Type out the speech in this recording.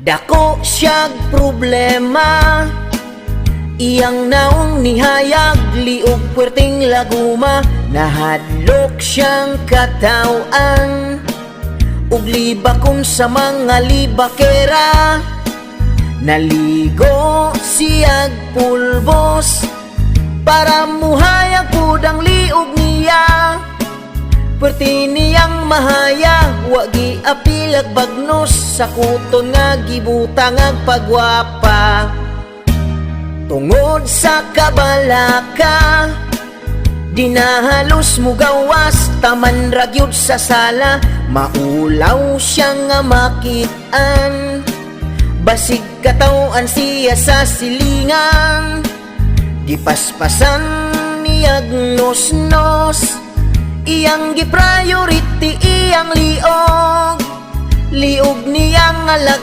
Dako siyag problema, iyang naong nihayag, liog puwerteng laguma. Nahadlok siyang katawan, ug libakon sa mga libakera. Naligo siyag pulbos, para muhayag pudang liog niya. Puwerte niyang mahaya, wagi apilag bagnos, sa kuton nga gibutang ag pagwapa. Tungod sa kabalaka, dinahalos mo gawas, taman ragyod sa sala. Maulaw siya nga makitaan, basig katawan siya sa silingan. Gipaspasan niyag nos-nos, iyang gipriority iyang liog. Liog niyang alag